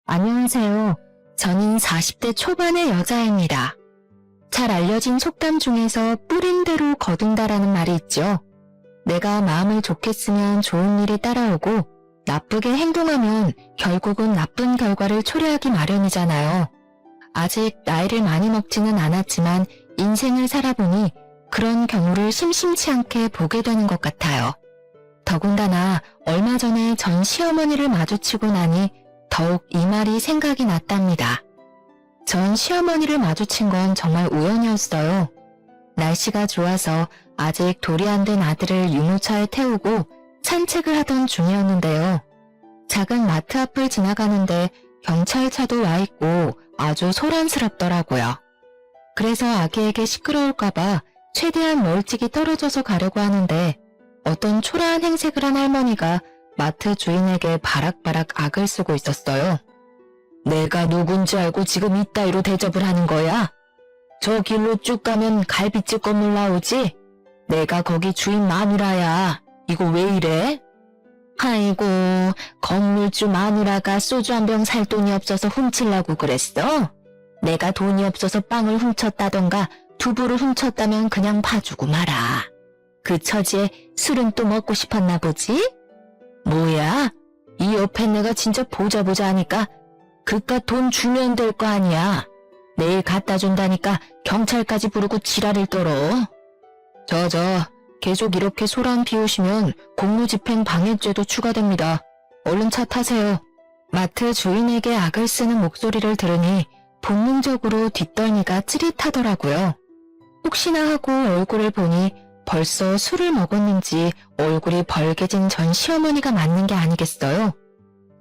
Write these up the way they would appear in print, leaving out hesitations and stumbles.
안녕하세요. 저는 40대 초반의 여자입니다. 잘 알려진 속담 중에서 뿌린 대로 거둔다라는 말이 있죠. 내가 마음을 좋게 쓰면 좋은 일이 따라오고 나쁘게 행동하면 결국은 나쁜 결과를 초래하기 마련이잖아요. 아직 나이를 많이 먹지는 않았지만 인생을 살아보니 그런 경우를 심심치 않게 보게 되는 것 같아요. 더군다나 얼마 전에 전 시어머니를 마주치고 나니 더욱 이 말이 생각이 났답니다. 전 시어머니를 마주친 건 정말 우연이었어요. 날씨가 좋아서 아직 돌이 안 된 아들을 유모차에 태우고 산책을 하던 중이었는데요. 작은 마트 앞을 지나가는데 경찰차도 와 있고 아주 소란스럽더라고요. 그래서 아기에게 시끄러울까봐 최대한 멀찍이 떨어져서 가려고 하는데 어떤 초라한 행색을 한 할머니가 마트 주인에게 바락바락 악을 쓰고 있었어요. 내가 누군지 알고 지금 이따위로 대접을 하는 거야? 저 길로 쭉 가면 갈비집 건물 나오지? 내가 거기 주인 마누라야. 이거 왜 이래? 아이고, 건물주 마누라가 소주 한 병 살 돈이 없어서 훔치려고 그랬어? 내가 돈이 없어서 빵을 훔쳤다던가 두부를 훔쳤다면 그냥 봐주고 말아. 그 처지에 술은 또 먹고 싶었나 보지? 뭐야? 이 옆에 내가 진짜 보자 하니까 그깟 돈 주면 될 거 아니야. 내일 갖다 준다니까 경찰까지 부르고 지랄을 떨어. 계속 이렇게 소란 피우시면 공무집행 방해죄도 추가됩니다. 얼른 차 타세요. 마트 주인에게 악을 쓰는 목소리를 들으니 본능적으로 뒷덜미가 찌릿하더라고요. 혹시나 하고 얼굴을 보니 벌써 술을 먹었는지 얼굴이 벌개진 전 시어머니가 맞는 게 아니겠어요?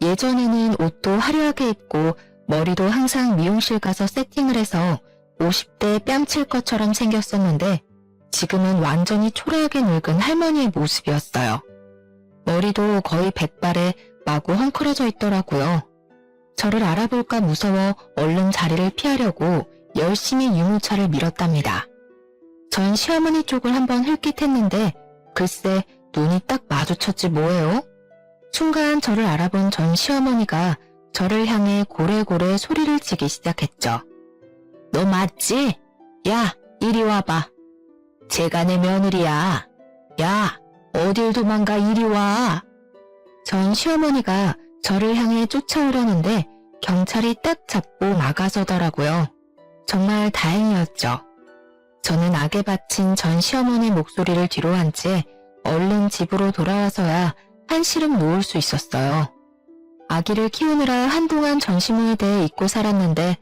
예전에는 옷도 화려하게 입고 머리도 항상 미용실 가서 세팅을 해서 50대 뺨칠 것처럼 생겼었는데 지금은 완전히 초라하게 늙은 할머니의 모습이었어요. 머리도 거의 백발에 마구 헝클어져 있더라고요. 저를 알아볼까 무서워 얼른 자리를 피하려고 열심히 유모차를 밀었답니다. 전 시어머니 쪽을 한번 흘깃했는데 글쎄 눈이 딱 마주쳤지 뭐예요? 순간 저를 알아본 전 시어머니가 저를 향해 고래고래 소리를 치기 시작했죠. 너 맞지? 야, 이리 와봐. 제가 내 며느리야. 야, 어딜 도망가 이리 와. 전 시어머니가 저를 향해 쫓아오려는데 경찰이 딱 잡고 막아서더라고요. 정말 다행이었죠. 저는 악에 바친 전 시어머니 목소리를 뒤로 한 채 얼른 집으로 돌아와서야 한시름 놓을 수 있었어요. 아기를 키우느라 한동안 전시무의대에 잊고 살았는데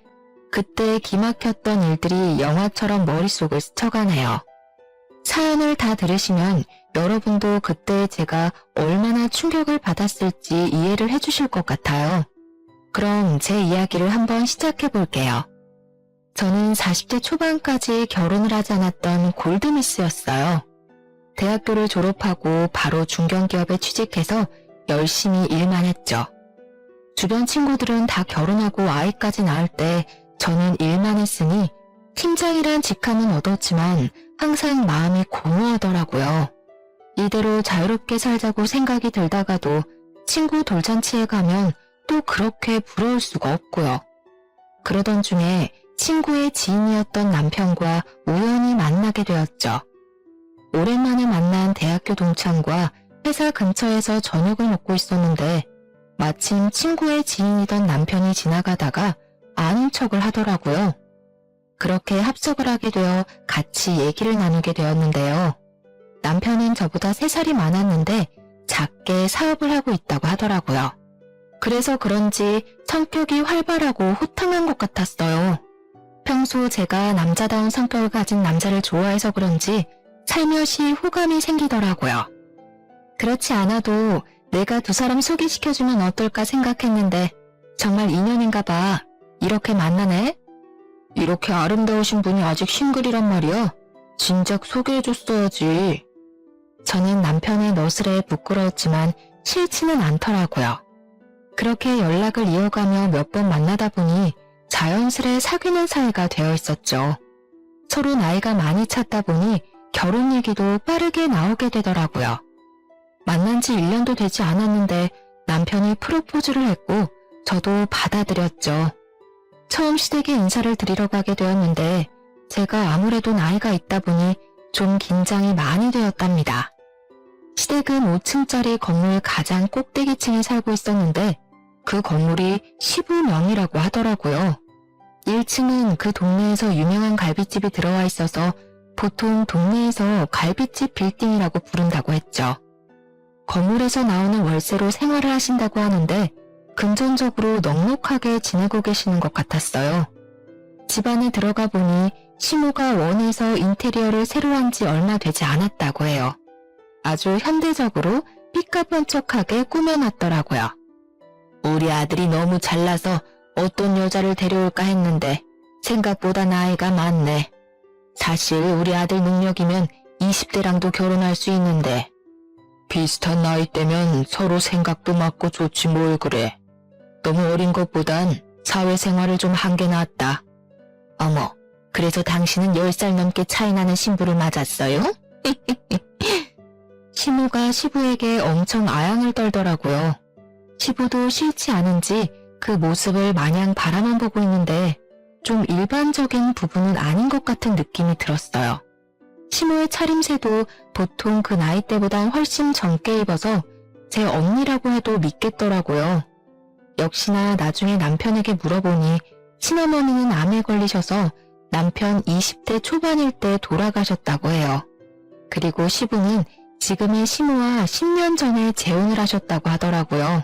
그때 기막혔던 일들이 영화처럼 머릿속을 스쳐가네요. 사연을 다 들으시면 여러분도 그때 제가 얼마나 충격을 받았을지 이해를 해주실 것 같아요. 그럼 제 이야기를 한번 시작해 볼게요. 저는 40대 초반까지 결혼을 하지 않았던 골드미스였어요. 대학교를 졸업하고 바로 중견기업에 취직해서 열심히 일만 했죠. 주변 친구들은 다 결혼하고 아이까지 낳을 때 저는 일만 했으니 팀장이란 직함은 얻었지만 항상 마음이 공허하더라고요. 이대로 자유롭게 살자고 생각이 들다가도 친구 돌잔치에 가면 또 그렇게 부러울 수가 없고요. 그러던 중에 친구의 지인이었던 남편과 우연히 만나게 되었죠. 오랜만에 만난 대학교 동창과 회사 근처에서 저녁을 먹고 있었는데 마침 친구의 지인이던 남편이 지나가다가 아는 척을 하더라고요. 그렇게 합석을 하게 되어 같이 얘기를 나누게 되었는데요. 남편은 저보다 3살이 많았는데 작게 사업을 하고 있다고 하더라고요. 그래서 그런지 성격이 활발하고 호탕한 것 같았어요. 평소 제가 남자다운 성격을 가진 남자를 좋아해서 그런지 살며시 호감이 생기더라고요. 그렇지 않아도 내가 두 사람 소개시켜주면 어떨까 생각했는데 정말 인연인가 봐. 이렇게 만나네? 이렇게 아름다우신 분이 아직 싱글이란 말이야? 진작 소개해줬어야지. 저는 남편의 너스레에 부끄러웠지만 싫지는 않더라고요. 그렇게 연락을 이어가며 몇 번 만나다 보니 자연스레 사귀는 사이가 되어 있었죠. 서로 나이가 많이 찼다 보니 결혼 얘기도 빠르게 나오게 되더라고요. 만난 지 1년도 되지 않았는데 남편이 프로포즈를 했고 저도 받아들였죠. 처음 시댁에 인사를 드리러 가게 되었는데 제가 아무래도 나이가 있다 보니 좀 긴장이 많이 되었답니다. 시댁은 5층짜리 건물 가장 꼭대기층에 살고 있었는데 그 건물이 시부명이라고 하더라고요. 1층은 그 동네에서 유명한 갈비집이 들어와 있어서 보통 동네에서 갈비집 빌딩이라고 부른다고 했죠. 건물에서 나오는 월세로 생활을 하신다고 하는데 금전적으로 넉넉하게 지내고 계시는 것 같았어요. 집 안에 들어가 보니 시모가 원해서 인테리어를 새로 한 지 얼마 되지 않았다고 해요. 아주 현대적으로 삐까번쩍하게 꾸며놨더라고요. 우리 아들이 너무 잘나서 어떤 여자를 데려올까 했는데 생각보다 나이가 많네. 사실 우리 아들 능력이면 20대랑도 결혼할 수 있는데 비슷한 나이대면 서로 생각도 맞고 좋지 뭘 그래. 너무 어린 것보단 사회생활을 좀 한 게 낫다. 어머, 그래서 당신은 10살 넘게 차이 나는 신부를 맞았어요? 시모가 시부에게 엄청 아양을 떨더라고요. 시부도 싫지 않은지 그 모습을 마냥 바라만 보고 있는데 좀 일반적인 부분은 아닌 것 같은 느낌이 들었어요. 시모의 차림새도 보통 그 나이대보단 훨씬 젊게 입어서 제 언니라고 해도 믿겠더라고요. 역시나 나중에 남편에게 물어보니 친어머니는 암에 걸리셔서 남편 20대 초반일 때 돌아가셨다고 해요. 그리고 시부는 지금의 시모와 10년 전에 재혼을 하셨다고 하더라고요.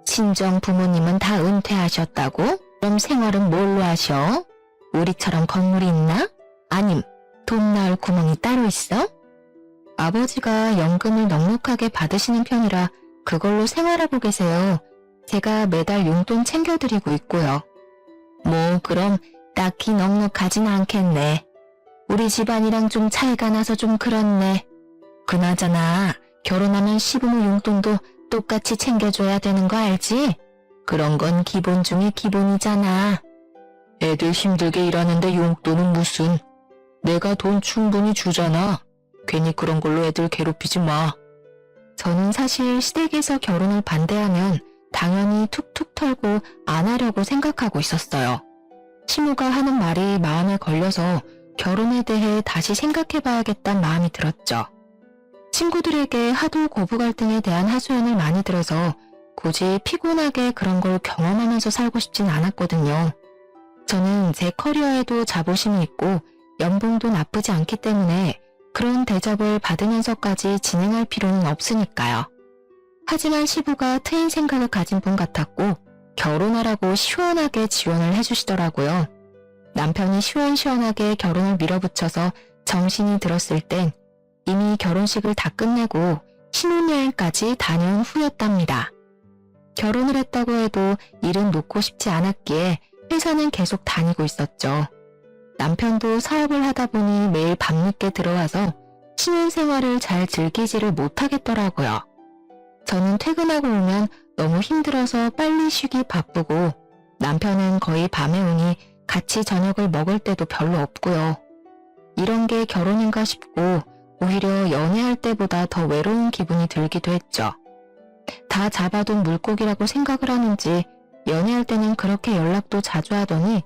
친정 부모님은 다 은퇴하셨다고? 그럼 생활은 뭘로 하셔? 우리처럼 건물이 있나? 아님 돈 나올 구멍이 따로 있어? 아버지가 연금을 넉넉하게 받으시는 편이라 그걸로 생활하고 계세요. 제가 매달 용돈 챙겨드리고 있고요. 뭐 그럼 딱히 넉넉하진 않겠네. 우리 집안이랑 좀 차이가 나서 좀 그렇네. 그나저나 결혼하면 시부모 용돈도 똑같이 챙겨줘야 되는 거 알지? 그런 건 기본 중에 기본이잖아. 애들 힘들게 일하는데 용돈은 무슨. 내가 돈 충분히 주잖아. 괜히 그런 걸로 애들 괴롭히지 마. 저는 사실 시댁에서 결혼을 반대하면 당연히 툭툭 털고 안 하려고 생각하고 있었어요. 시모가 하는 말이 마음에 걸려서 결혼에 대해 다시 생각해봐야겠다는 마음이 들었죠. 친구들에게 하도 고부 갈등에 대한 하소연을 많이 들어서 굳이 피곤하게 그런 걸 경험하면서 살고 싶진 않았거든요. 저는 제 커리어에도 자부심이 있고 연봉도 나쁘지 않기 때문에 그런 대접을 받으면서까지 진행할 필요는 없으니까요. 하지만 시부가 트인 생각을 가진 분 같았고 결혼하라고 시원하게 지원을 해주시더라고요. 남편이 시원시원하게 결혼을 밀어붙여서 정신이 들었을 땐 이미 결혼식을 다 끝내고 신혼여행까지 다녀온 후였답니다. 결혼을 했다고 해도 일은 놓고 싶지 않았기에 회사는 계속 다니고 있었죠. 남편도 사업을 하다 보니 매일 밤늦게 들어와서 신혼생활을 잘 즐기지를 못하겠더라고요. 저는 퇴근하고 오면 너무 힘들어서 빨리 쉬기 바쁘고 남편은 거의 밤에 오니 같이 저녁을 먹을 때도 별로 없고요. 이런 게 결혼인가 싶고 오히려 연애할 때보다 더 외로운 기분이 들기도 했죠. 다 잡아둔 물고기라고 생각을 하는지 연애할 때는 그렇게 연락도 자주 하더니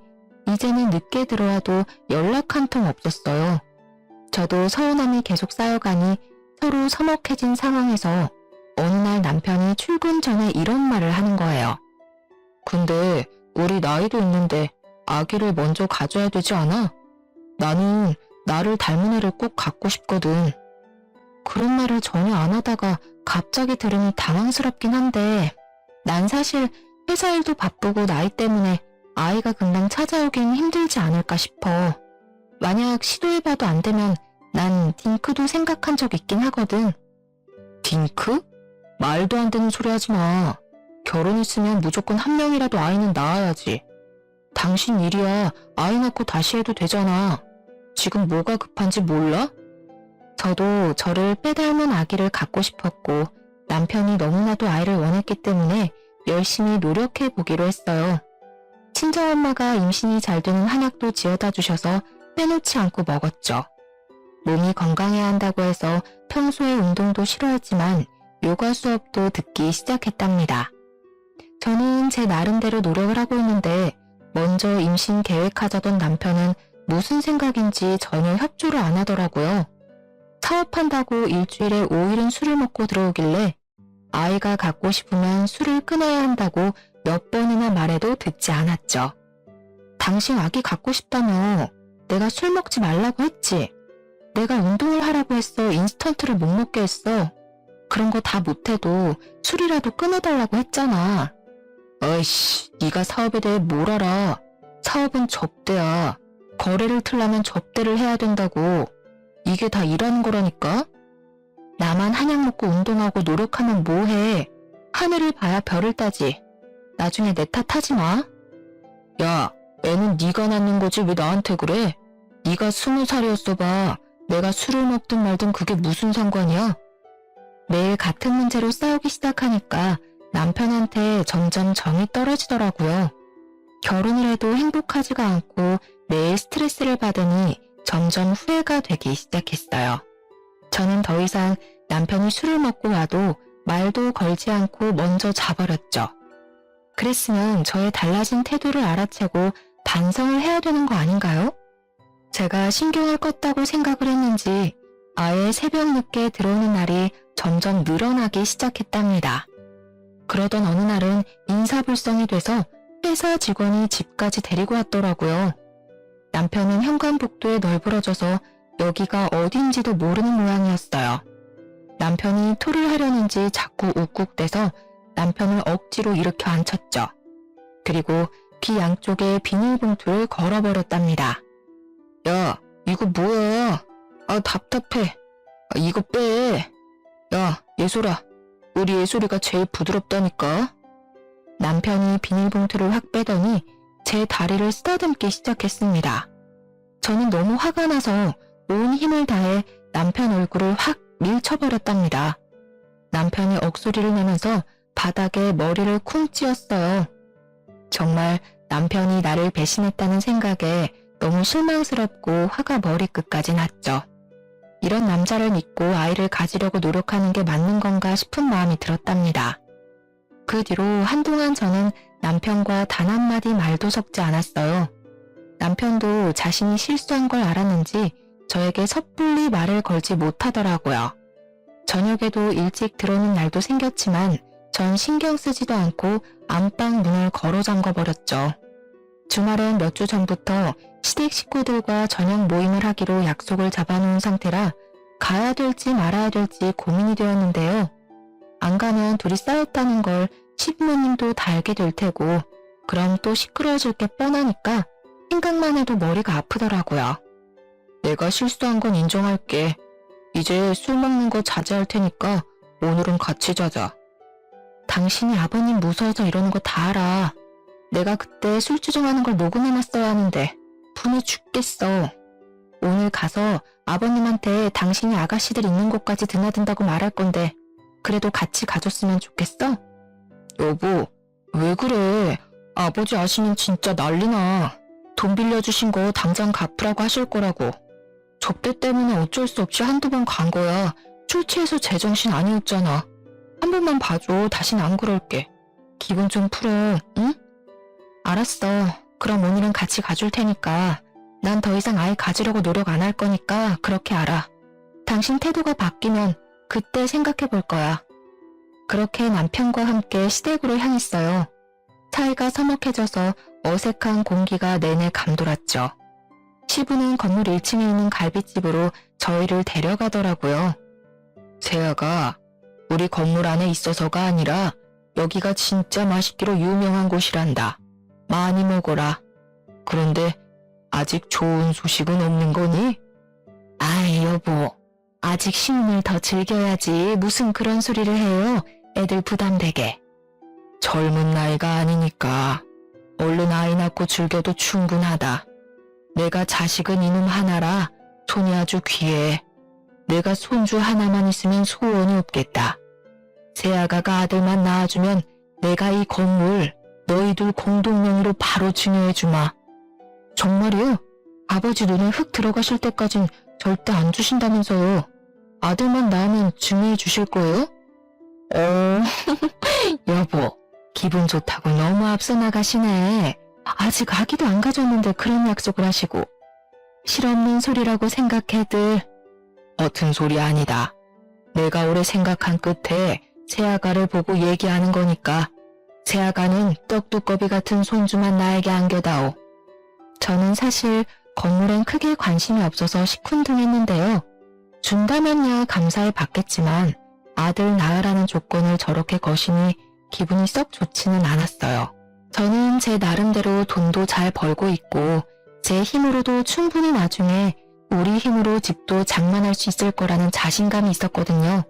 이제는 늦게 들어와도 연락 한 통 없었어요. 저도 서운함이 계속 쌓여가니 서로 서먹해진 상황에서 어느 날 남편이 출근 전에 이런 말을 하는 거예요. 근데 우리 나이도 있는데 아기를 먼저 가져야 되지 않아? 나는 나를 닮은 애를 꼭 갖고 싶거든. 그런 말을 전혀 안 하다가 갑자기 들으니 당황스럽긴 한데 난 사실 회사 일도 바쁘고 나이 때문에 아이가 금방 찾아오긴 힘들지 않을까 싶어. 만약 시도해봐도 안 되면 난 딩크도 생각한 적 있긴 하거든. 딩크? 말도 안 되는 소리 하지 마. 결혼했으면 무조건 한 명이라도 아이는 낳아야지. 당신 일이야 아이 낳고 다시 해도 되잖아. 지금 뭐가 급한지 몰라? 저도 저를 빼닮은 아기를 갖고 싶었고 남편이 너무나도 아이를 원했기 때문에 열심히 노력해 보기로 했어요. 친정엄마가 임신이 잘 되는 한약도 지어다 주셔서 빼놓지 않고 먹었죠. 몸이 건강해야 한다고 해서 평소에 운동도 싫어했지만 요가 수업도 듣기 시작했답니다. 저는 제 나름대로 노력을 하고 있는데 먼저 임신 계획하자던 남편은 무슨 생각인지 전혀 협조를 안 하더라고요. 사업한다고 일주일에 5일은 술을 먹고 들어오길래 아이가 갖고 싶으면 술을 끊어야 한다고 몇 번이나 말해도 듣지 않았죠. 당신 아기 갖고 싶다며 내가 술 먹지 말라고 했지. 내가 운동을 하라고 했어. 인스턴트를 못 먹게 했어. 그런 거 다 못해도 술이라도 끊어달라고 했잖아. 어이씨, 네가 사업에 대해 뭘 알아. 사업은 접대야. 거래를 틀려면 접대를 해야 된다고. 이게 다 일하는 거라니까? 나만 한약 먹고 운동하고 노력하면 뭐해. 하늘을 봐야 별을 따지. 나중에 내 탓하지 마. 야, 애는 네가 낳는 거지 왜 나한테 그래? 네가 20살이었어 봐. 내가 술을 먹든 말든 그게 무슨 상관이야? 매일 같은 문제로 싸우기 시작하니까 남편한테 점점 정이 떨어지더라고요. 결혼을 해도 행복하지가 않고 매일 스트레스를 받으니 점점 후회가 되기 시작했어요. 저는 더 이상 남편이 술을 먹고 와도 말도 걸지 않고 먼저 자버렸죠. 그랬으면 저의 달라진 태도를 알아채고 반성을 해야 되는 거 아닌가요? 제가 신경을 껐다고 생각을 했는지 아예 새벽 늦게 들어오는 날이 점점 늘어나기 시작했답니다. 그러던 어느 날은 인사불성이 돼서 회사 직원이 집까지 데리고 왔더라고요. 남편은 현관복도에 널브러져서 여기가 어딘지도 모르는 모양이었어요. 남편이 토를 하려는지 자꾸 욱욱대서 남편을 억지로 일으켜 앉혔죠. 그리고 귀 양쪽에 비닐봉투를 걸어버렸답니다. 야, 이거 뭐야? 아, 답답해. 아, 이거 빼. 야, 예솔아. 우리 예솔이가 제일 부드럽다니까. 남편이 비닐봉투를 확 빼더니 제 다리를 쓰다듬기 시작했습니다. 저는 너무 화가 나서 온 힘을 다해 남편 얼굴을 확 밀쳐버렸답니다. 남편이 억소리를 내면서 바닥에 머리를 쿵 찧었어요. 정말 남편이 나를 배신했다는 생각에 너무 실망스럽고 화가 머리끝까지 났죠. 이런 남자를 믿고 아이를 가지려고 노력하는 게 맞는 건가 싶은 마음이 들었답니다. 그 뒤로 한동안 저는 남편과 단 한마디 말도 섞지 않았어요. 남편도 자신이 실수한 걸 알았는지 저에게 섣불리 말을 걸지 못하더라고요. 저녁에도 일찍 들어오는 날도 생겼지만 전 신경 쓰지도 않고 안방 문을 걸어 잠궈버렸죠. 주말엔 몇 주 전부터 시댁 식구들과 저녁 모임을 하기로 약속을 잡아놓은 상태라 가야 될지 말아야 될지 고민이 되었는데요. 안 가면 둘이 싸웠다는 걸 시부모님도 다 알게 될 테고 그럼 또 시끄러워질 게 뻔하니까 생각만 해도 머리가 아프더라고요. 내가 실수한 건 인정할게. 이제 술 먹는 거 자제할 테니까 오늘은 같이 자자. 당신이 아버님 무서워서 이러는 거 다 알아. 내가 그때 술주정하는 걸 녹음해놨어야 하는데 분해 죽겠어. 오늘 가서 아버님한테 당신이 아가씨들 있는 곳까지 드나든다고 말할 건데 그래도 같이 가줬으면 좋겠어? 여보, 왜 그래? 아버지 아시면 진짜 난리나. 돈 빌려주신 거 당장 갚으라고 하실 거라고. 접대 때문에 어쩔 수 없이 한두 번 간 거야. 술 취해서 제정신 아니었잖아. 한 번만 봐줘. 다신 안 그럴게. 기분 좀 풀어, 응? 알았어. 그럼 오늘은 같이 가줄 테니까. 난 더 이상 아이 가지려고 노력 안 할 거니까 그렇게 알아. 당신 태도가 바뀌면 그때 생각해 볼 거야. 그렇게 남편과 함께 시댁으로 향했어요. 사이가 서먹해져서 어색한 공기가 내내 감돌았죠. 시부는 건물 1층에 있는 갈비집으로 저희를 데려가더라고요. 세아가 우리 건물 안에 있어서가 아니라 여기가 진짜 맛있기로 유명한 곳이란다. 많이 먹어라. 그런데 아직 좋은 소식은 없는 거니? 아이 여보, 아직 신혼을 더 즐겨야지 무슨 그런 소리를 해요. 애들 부담되게. 젊은 나이가 아니니까 얼른 아이 낳고 즐겨도 충분하다. 내가 자식은 이놈 하나라 손이 아주 귀해. 내가 손주 하나만 있으면 소원이 없겠다. 새아가가 아들만 낳아주면 내가 이 건물 너희들 공동명의로 바로 증여해주마. 정말이요? 아버지 눈에 흙 들어가실 때까진 절대 안 주신다면서요. 아들만 낳으면 증여해 주실 거예요? 여보, 기분 좋다고 너무 앞서 나가시네. 아직 아기도 안 가졌는데 그런 약속을 하시고. 실없는 소리라고 생각해들. 어튼 소리 아니다. 내가 오래 생각한 끝에 새아가를 보고 얘기하는 거니까 새아가는 떡두꺼비 같은 손주만 나에게 안겨다오. 저는 사실 건물엔 크게 관심이 없어서 시큰둥했는데요. 준다면야 감사히 받겠지만 아들 낳으라는 조건을 저렇게 거시니 기분이 썩 좋지는 않았어요. 저는 제 나름대로 돈도 잘 벌고 있고 제 힘으로도 충분히 나중에 우리 힘으로 집도 장만할 수 있을 거라는 자신감이 있었거든요.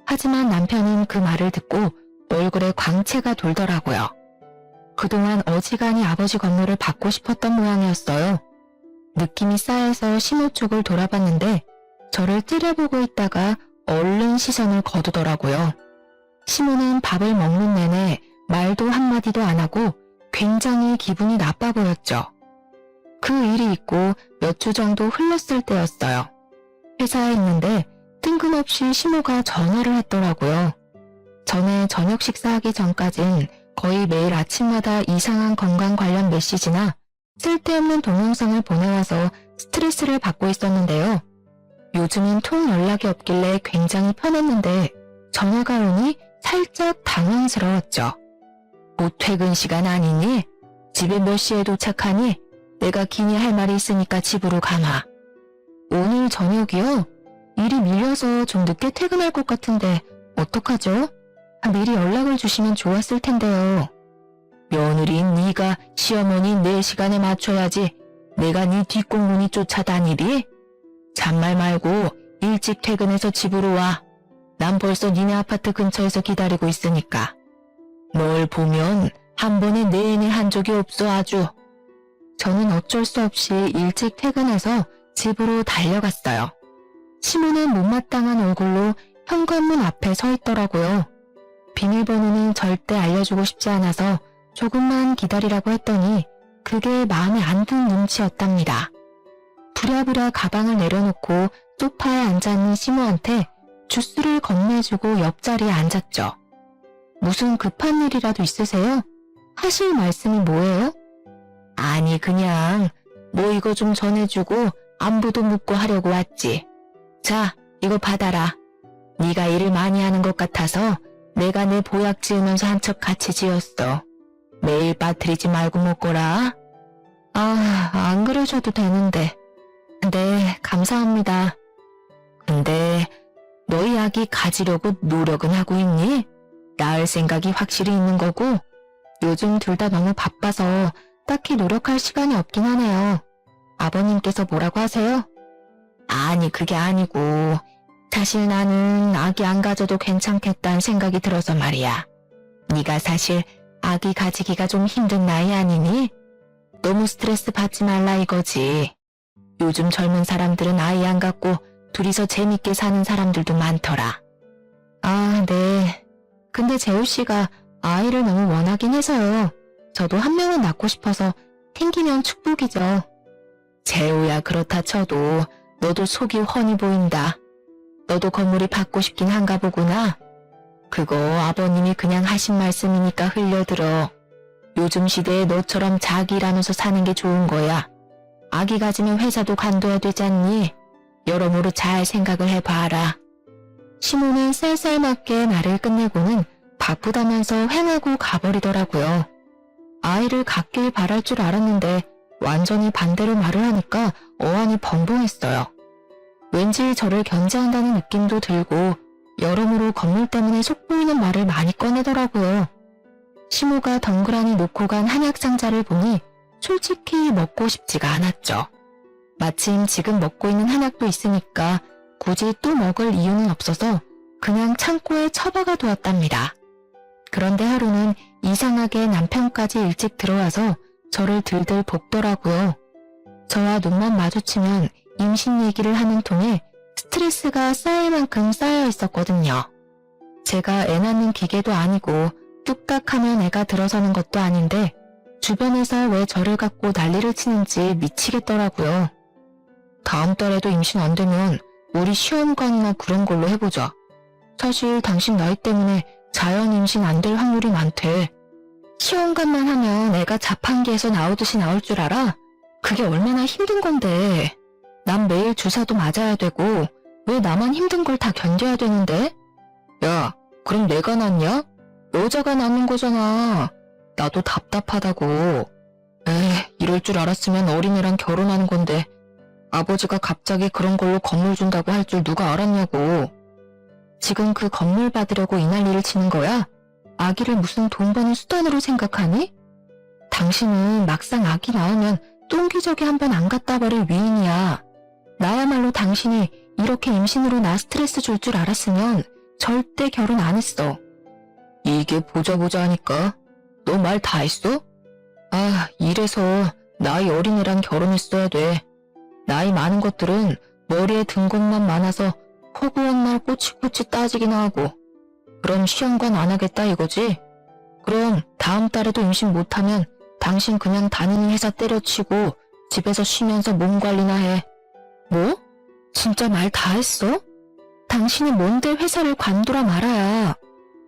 하지만 남편은 그 말을 듣고 얼굴에 광채가 돌더라고요. 그동안 어지간히 아버지 건물을 받고 싶었던 모양이었어요. 느낌이 싸해서 시모 쪽을 돌아봤는데 저를 찌려보고 있다가 얼른 시선을 거두더라고요. 시모는 밥을 먹는 내내 말도 한마디도 안 하고 굉장히 기분이 나빠 보였죠. 그 일이 있고 몇 주 정도 흘렀을 때였어요. 회사에 있는데 뜬금없이 시모가 전화를 했더라고요. 전에 저녁 식사하기 전까진 거의 매일 아침마다 이상한 건강 관련 메시지나 쓸데없는 동영상을 보내와서 스트레스를 받고 있었는데요. 요즘은 통 연락이 없길래 굉장히 편했는데 전화가 오니 살짝 당황스러웠죠. 곧 퇴근 시간 아니니? 집에 몇 시에 도착하니? 내가 기니 할 말이 있으니까 집으로 가마. 오늘 저녁이요? 일이 밀려서 좀 늦게 퇴근할 것 같은데 어떡하죠? 미리 연락을 주시면 좋았을 텐데요. 며느리인 네가 시어머니 내 시간에 맞춰야지 내가 네 뒷공문이 쫓아다니리? 잔말 말고 일찍 퇴근해서 집으로 와. 난 벌써 니네 아파트 근처에서 기다리고 있으니까. 널 보면 한 번에 내내 한 적이 없어 아주. 저는 어쩔 수 없이 일찍 퇴근해서 집으로 달려갔어요. 시모는 못마땅한 얼굴로 현관문 앞에 서 있더라고요. 비밀번호는 절대 알려주고 싶지 않아서 조금만 기다리라고 했더니 그게 마음에 안 든 눈치였답니다. 부랴부랴 가방을 내려놓고 소파에 앉아있는 시모한테 주스를 건네주고 옆자리에 앉았죠. 무슨 급한 일이라도 있으세요? 하실 말씀이 뭐예요? 아니 그냥 뭐 이거 좀 전해주고 안부도 묻고 하려고 왔지. 자, 이거 받아라. 네가 일을 많이 하는 것 같아서 내가 내 보약 지으면서 한 척 같이 지었어. 매일 빠뜨리지 말고 먹거라. 안 그러셔도 되는데. 네, 감사합니다. 근데 너희 아기 가지려고 노력은 하고 있니? 낳을 생각이 확실히 있는 거고 요즘 둘 다 너무 바빠서 딱히 노력할 시간이 없긴 하네요. 아버님께서 뭐라고 하세요? 아니 그게 아니고 사실 나는 아기 안 가져도 괜찮겠다는 생각이 들어서 말이야. 네가 사실 아기 가지기가 좀 힘든 나이 아니니? 너무 스트레스 받지 말라 이거지. 요즘 젊은 사람들은 아이 안 갖고 둘이서 재밌게 사는 사람들도 많더라. 아, 네. 근데 재우씨가 아이를 너무 원하긴 해서요. 저도 한 명은 낳고 싶어서 생기면 축복이죠. 재우야 그렇다 쳐도 너도 속이 훤히 보인다. 너도 건물이 받고 싶긴 한가 보구나. 그거 아버님이 그냥 하신 말씀이니까 흘려들어. 요즘 시대에 너처럼 자기 일하면서 사는 게 좋은 거야. 아기 가지면 회사도 관둬야 되지 않니? 여러모로 잘 생각을 해봐라. 시모는 쌀쌀맞게 말을 끝내고는 바쁘다면서 횡하고 가버리더라고요. 아이를 갖길 바랄 줄 알았는데 완전히 반대로 말을 하니까 어안이 벙벙했어요. 왠지 저를 견제한다는 느낌도 들고 여러모로 건물 때문에 속보이는 말을 많이 꺼내더라고요. 시모가 덩그러니 놓고 간 한약 상자를 보니 솔직히 먹고 싶지가 않았죠. 마침 지금 먹고 있는 한약도 있으니까 굳이 또 먹을 이유는 없어서 그냥 창고에 처박아 두었답니다. 그런데 하루는 이상하게 남편까지 일찍 들어와서 저를 들들 볶더라고요. 저와 눈만 마주치면 임신 얘기를 하는 통에 스트레스가 쌓일 만큼 쌓여 있었거든요. 제가 애 낳는 기계도 아니고 뚝딱하면 애가 들어서는 것도 아닌데 주변에서 왜 저를 갖고 난리를 치는지 미치겠더라고요. 다음 달에도 임신 안 되면 우리 시험관이나 그런 걸로 해보자. 사실 당신 나이 때문에 자연 임신 안 될 확률이 많대. 시험관만 하면 애가 자판기에서 나오듯이 나올 줄 알아? 그게 얼마나 힘든 건데. 난 매일 주사도 맞아야 되고 왜 나만 힘든 걸 다 견뎌야 되는데? 야, 그럼 내가 낫냐? 여자가 낫는 거잖아. 나도 답답하다고. 이럴 줄 알았으면 어린애랑 결혼하는 건데 아버지가 갑자기 그런 걸로 건물 준다고 할 줄 누가 알았냐고. 지금 그 건물 받으려고 이 난리를 치는 거야? 아기를 무슨 돈 버는 수단으로 생각하니? 당신은 막상 아기 낳으면 똥기저귀 한 번 안 갖다 버릴 위인이야. 나야말로 당신이 이렇게 임신으로 나 스트레스 줄 줄 알았으면 절대 결혼 안 했어. 이게 보자 하니까 너 말 다 했어? 이래서 나이 어린애랑 결혼했어야 돼. 나이 많은 것들은 머리에 든 것만 많아서 허구한 날 꼬치꼬치 따지기나 하고. 그럼 시험관 안 하겠다 이거지? 그럼 다음 달에도 임신 못하면 당신 그냥 다니는 회사 때려치고 집에서 쉬면서 몸 관리나 해. 뭐? 진짜 말 다 했어? 당신이 뭔데 회사를 관두라 말아야.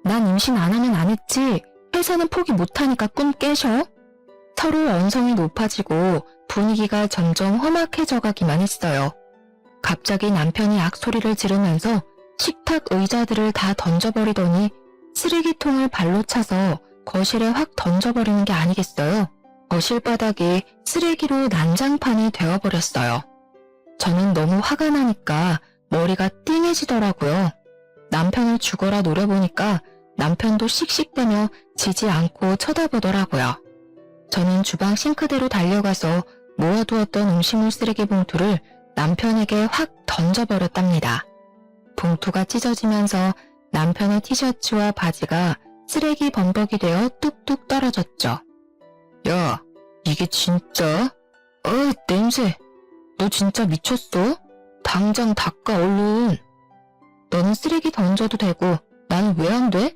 난 임신 안 하면 안 했지. 회사는 포기 못하니까 꿈 깨셔? 서로 언성이 높아지고 분위기가 점점 험악해져 가기만 했어요. 갑자기 남편이 악소리를 지르면서 식탁 의자들을 다 던져버리더니 쓰레기통을 발로 차서 거실에 확 던져버리는 게 아니겠어요? 거실 바닥이 쓰레기로 난장판이 되어버렸어요. 저는 너무 화가 나니까 머리가 띵해지더라고요. 남편을 죽어라 노려보니까 남편도 씩씩대며 지지 않고 쳐다보더라고요. 저는 주방 싱크대로 달려가서 모아두었던 음식물 쓰레기 봉투를 남편에게 확 던져버렸답니다. 봉투가 찢어지면서 남편의 티셔츠와 바지가 쓰레기 범벅이 되어 뚝뚝 떨어졌죠. 야, 이게 진짜? 냄새. 너 진짜 미쳤어? 당장 닦아 얼른. 너는 쓰레기 던져도 되고 나는 왜 안 돼?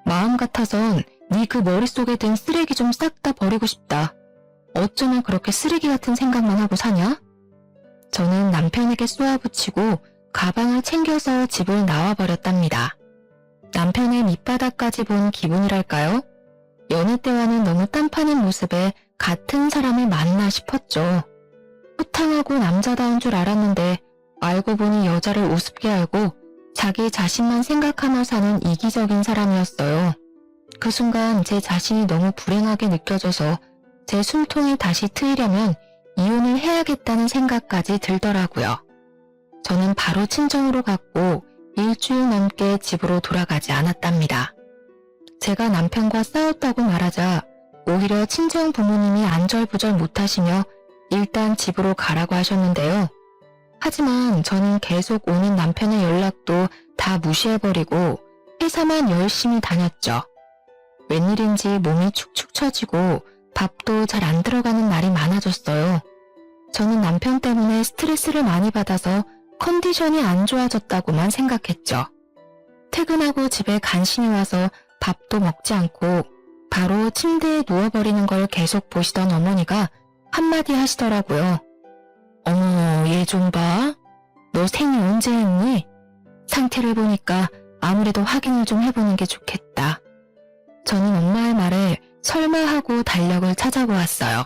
마음 같아선 네 그 머릿속에 든 쓰레기 좀 싹 다 버리고 싶다. 어쩌면 그렇게 쓰레기 같은 생각만 하고 사냐? 저는 남편에게 쏘아붙이고 가방을 챙겨서 집을 나와버렸답니다. 남편의 밑바닥까지 본 기분이랄까요? 여느 때와는 너무 딴판인 모습에 같은 사람을 만나 싶었죠. 호탕하고 남자다운 줄 알았는데 알고 보니 여자를 우습게 알고 자기 자신만 생각하며 사는 이기적인 사람이었어요. 그 순간 제 자신이 너무 불행하게 느껴져서 제 숨통이 다시 트이려면 이혼을 해야겠다는 생각까지 들더라고요. 저는 바로 친정으로 갔고 일주일 넘게 집으로 돌아가지 않았답니다. 제가 남편과 싸웠다고 말하자 오히려 친정 부모님이 안절부절 못하시며 일단 집으로 가라고 하셨는데요. 하지만 저는 계속 오는 남편의 연락도 다 무시해버리고 회사만 열심히 다녔죠. 웬일인지 몸이 축축 처지고 밥도 잘 안 들어가는 날이 많아졌어요. 저는 남편 때문에 스트레스를 많이 받아서 컨디션이 안 좋아졌다고만 생각했죠. 퇴근하고 집에 간신히 와서 밥도 먹지 않고 바로 침대에 누워버리는 걸 계속 보시던 어머니가 한마디 하시더라고요. 어머, 얘 좀 봐. 너 생리 언제 했니? 상태를 보니까 아무래도 확인을 좀 해보는 게 좋겠다. 저는 엄마의 말에 설마 하고 달력을 찾아보았어요.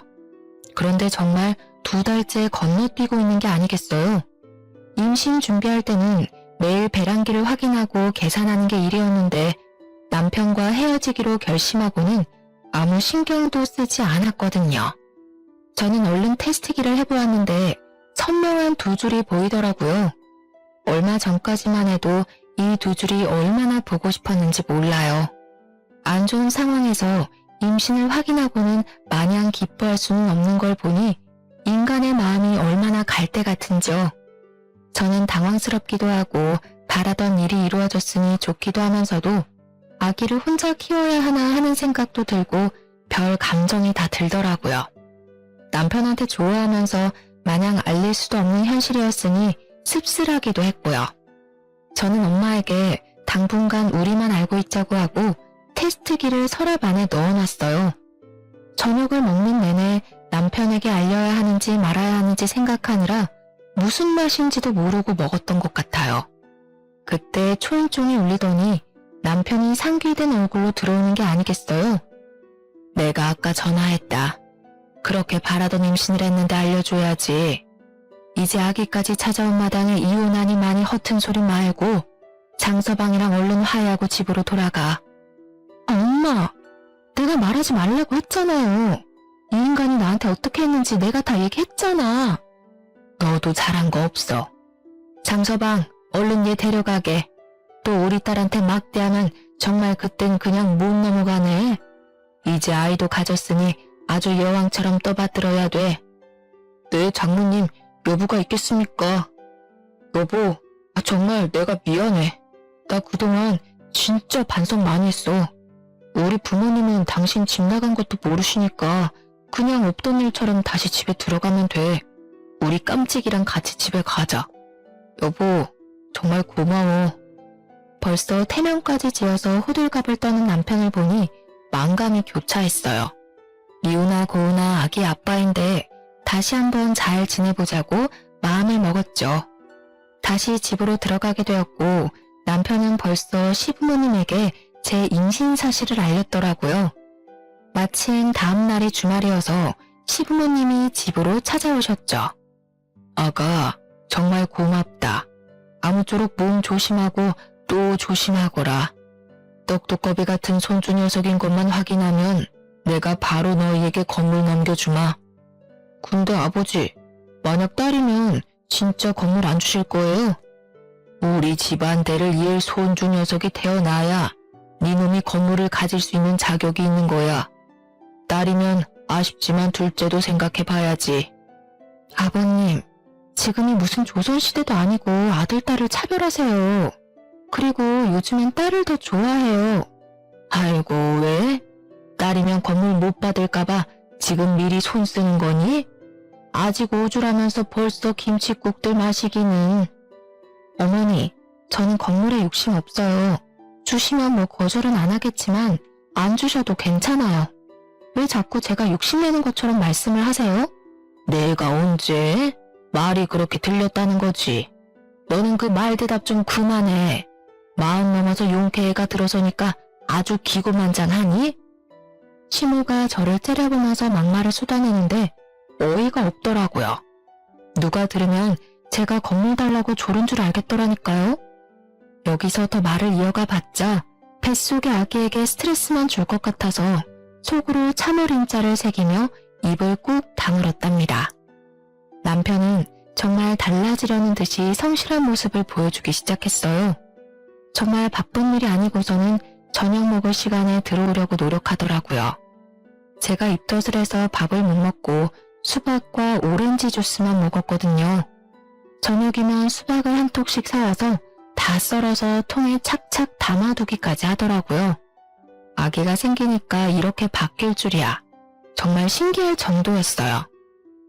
그런데 정말 2달째 건너뛰고 있는 게 아니겠어요? 임신 준비할 때는 매일 배란기를 확인하고 계산하는 게 일이었는데 남편과 헤어지기로 결심하고는 아무 신경도 쓰지 않았거든요. 저는 얼른 테스트기를 해보았는데 선명한 2줄이 보이더라고요. 얼마 전까지만 해도 이 2줄이 얼마나 보고 싶었는지 몰라요. 안 좋은 상황에서 임신을 확인하고는 마냥 기뻐할 수는 없는 걸 보니 인간의 마음이 얼마나 갈대 같은지요. 저는 당황스럽기도 하고 바라던 일이 이루어졌으니 좋기도 하면서도 아기를 혼자 키워야 하나 하는 생각도 들고 별 감정이 다 들더라고요. 남편한테 좋아하면서 마냥 알릴 수도 없는 현실이었으니 씁쓸하기도 했고요. 저는 엄마에게 당분간 우리만 알고 있자고 하고 테스트기를 서랍 안에 넣어놨어요. 저녁을 먹는 내내 남편에게 알려야 하는지 말아야 하는지 생각하느라 무슨 맛인지도 모르고 먹었던 것 같아요. 그때 초인종이 울리더니 남편이 상기된 얼굴로 들어오는 게 아니겠어요? 내가 아까 전화했다. 그렇게 바라던 임신을 했는데 알려줘야지. 이제 아기까지 찾아온 마당에 이혼하니 많이 허튼 소리 말고 장서방이랑 얼른 화해하고 집으로 돌아가. 엄마, 내가 말하지 말라고 했잖아요. 이 인간이 나한테 어떻게 했는지 내가 다 얘기했잖아. 너도 잘한 거 없어. 장서방, 얼른 얘 데려가게. 또 우리 딸한테 막대하면 정말 그땐 그냥 못 넘어가네. 이제 아이도 가졌으니 아주 여왕처럼 떠받들어야 돼. 네, 장모님, 여부가 있겠습니까? 여보, 정말 내가 미안해. 나 그동안 진짜 반성 많이 했어. 우리 부모님은 당신 집 나간 것도 모르시니까 그냥 없던 일처럼 다시 집에 들어가면 돼. 우리 깜찍이랑 같이 집에 가자. 여보, 정말 고마워. 벌써 태명까지 지어서 호들갑을 떠는 남편을 보니 만감이 교차했어요. 이우나 고우나 아기 아빠인데 다시 한번 잘 지내보자고 마음을 먹었죠. 다시 집으로 들어가게 되었고 남편은 벌써 시부모님에게 제 임신 사실을 알렸더라고요. 마침 다음 날이 주말이어서 시부모님이 집으로 찾아오셨죠. 아가, 정말 고맙다. 아무쪼록 몸 조심하고 또 조심하거라. 떡두꺼비 같은 손주 녀석인 것만 확인하면 내가 바로 너희에게 건물 넘겨주마. 근데 아버지, 만약 딸이면 진짜 건물 안 주실 거예요? 우리 집안 대를 이을 손주 녀석이 태어나야 네 놈이 건물을 가질 수 있는 자격이 있는 거야. 딸이면 아쉽지만 둘째도 생각해봐야지. 아버님, 지금이 무슨 조선시대도 아니고 아들, 딸을 차별하세요. 그리고 요즘엔 딸을 더 좋아해요. 아이고, 왜? 딸이면 건물 못 받을까봐 지금 미리 손 쓰는 거니? 아직 5주라면서 벌써 김칫국들 마시기는. 어머니, 저는 건물에 욕심 없어요. 주시면 뭐 거절은 안 하겠지만 안 주셔도 괜찮아요. 왜 자꾸 제가 욕심내는 것처럼 말씀을 하세요? 내가 언제? 말이 그렇게 들렸다는 거지. 너는 그 말 대답 좀 그만해. 마흔 넘어서 용케애가 들어서니까 아주 기고만장하니? 시모가 저를 째려보면서 막말을 쏟아내는데 어이가 없더라고요. 누가 들으면 제가 건물 달라고 조른 줄 알겠더라니까요. 여기서 더 말을 이어가 봤자 뱃속의 아기에게 스트레스만 줄 것 같아서 속으로 참을인자를 새기며 입을 꾹 다물었답니다. 남편은 정말 달라지려는 듯이 성실한 모습을 보여주기 시작했어요. 정말 바쁜 일이 아니고서는 저녁 먹을 시간에 들어오려고 노력하더라고요. 제가 입덧을 해서 밥을 못 먹고 수박과 오렌지 주스만 먹었거든요. 저녁이면 수박을 한 톡씩 사와서 다 썰어서 통에 착착 담아두기까지 하더라고요. 아기가 생기니까 이렇게 바뀔 줄이야. 정말 신기할 정도였어요.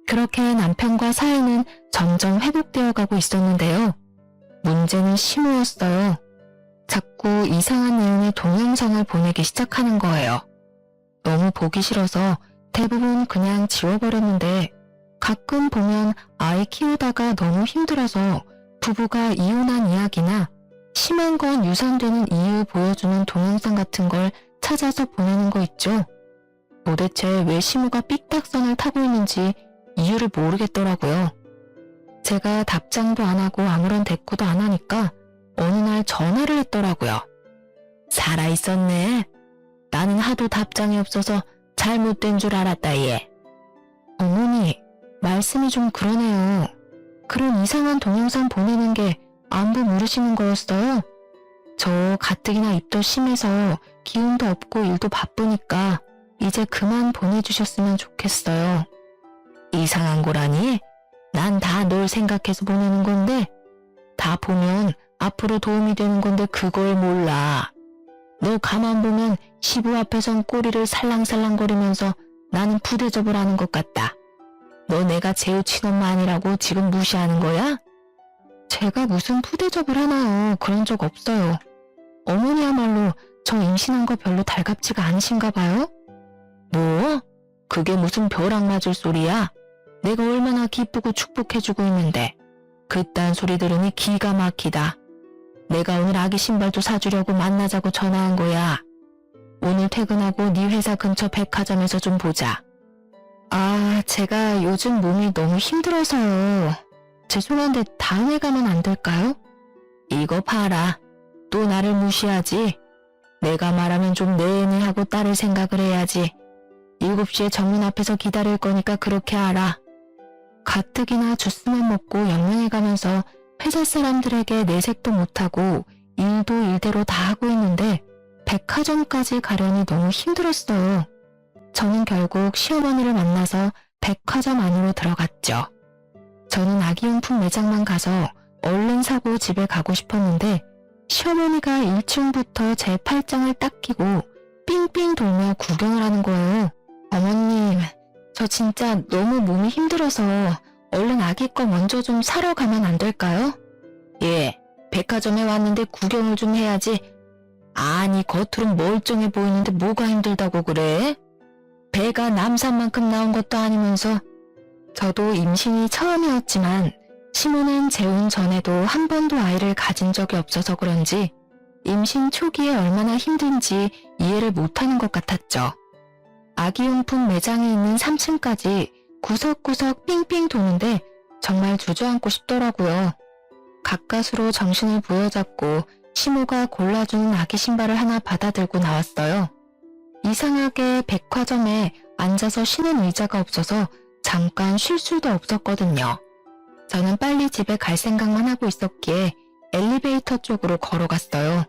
그렇게 남편과 사이는 점점 회복되어 가고 있었는데요. 문제는 시모였어요. 자꾸 이상한 내용의 동영상을 보내기 시작하는 거예요. 너무 보기 싫어서 대부분 그냥 지워버렸는데 가끔 보면 아이 키우다가 너무 힘들어서 부부가 이혼한 이야기나 심한 건 유산되는 이유 보여주는 동영상 같은 걸 찾아서 보내는 거 있죠. 도대체 왜 시모가 삑딱선을 타고 있는지 이유를 모르겠더라고요. 제가 답장도 안 하고 아무런 대꾸도 안 하니까 어느 날 전화를 했더라고요. 살아있었네. 나는 하도 답장이 없어서 잘못된 줄 알았다 얘. 어머니, 말씀이 좀 그러네요. 그런 이상한 동영상 보내는 게 안부 물으시는 거였어요? 저 가뜩이나 입도 심해서 기운도 없고 일도 바쁘니까 이제 그만 보내주셨으면 좋겠어요. 이상한 거라니? 난 다 널 생각해서 보내는 건데 다 보면 앞으로 도움이 되는 건데 그걸 몰라. 너 가만 보면 시부 앞에선 꼬리를 살랑살랑거리면서 나는 부대접을 하는 것 같다. 너 내가 제우 친엄마 아니라고 지금 무시하는 거야? 제가 무슨 푸대접을 하나요? 그런 적 없어요. 어머니야말로 저 임신한 거 별로 달갑지가 않으신가 봐요? 뭐? 그게 무슨 벼락 맞을 소리야? 내가 얼마나 기쁘고 축복해주고 있는데 그딴 소리 들으니 기가 막히다. 내가 오늘 아기 신발도 사주려고 만나자고 전화한 거야. 오늘 퇴근하고 네 회사 근처 백화점에서 좀 보자. 아, 제가 요즘 몸이 너무 힘들어서요. 죄송한데 다음에 가면 안 될까요? 이거 봐라. 또 나를 무시하지? 내가 말하면 좀 내내 하고 따를 생각을 해야지. 7시에 정문 앞에서 기다릴 거니까 그렇게 알아. 가뜩이나 주스만 먹고 영양해 가면서 회사 사람들에게 내색도 못하고 일도 일대로 다 하고 있는데 백화점까지 가려니 너무 힘들었어요. 저는 결국 시어머니를 만나서 백화점 안으로 들어갔죠. 저는 아기용품 매장만 가서 얼른 사고 집에 가고 싶었는데 시어머니가 1층부터 제 팔짱을 딱 끼고 삥삥 돌며 구경을 하는 거예요. 어머님, 저 진짜 너무 몸이 힘들어서 얼른 아기 거 먼저 좀 사러 가면 안 될까요? 예, 백화점에 왔는데 구경을 좀 해야지. 아니, 겉으론 멀쩡해 보이는데 뭐가 힘들다고 그래? 배가 남산만큼 나온 것도 아니면서. 저도 임신이 처음이었지만 시모는 재혼 전에도 한 번도 아이를 가진 적이 없어서 그런지 임신 초기에 얼마나 힘든지 이해를 못하는 것 같았죠. 아기용품 매장이 있는 3층까지 구석구석 삥삥 도는데 정말 주저앉고 싶더라고요. 가까스로 정신을 부여잡고 시모가 골라주는 아기 신발을 하나 받아들고 나왔어요. 이상하게 백화점에 앉아서 쉬는 의자가 없어서 잠깐 쉴 수도 없었거든요. 저는 빨리 집에 갈 생각만 하고 있었기에 엘리베이터 쪽으로 걸어갔어요.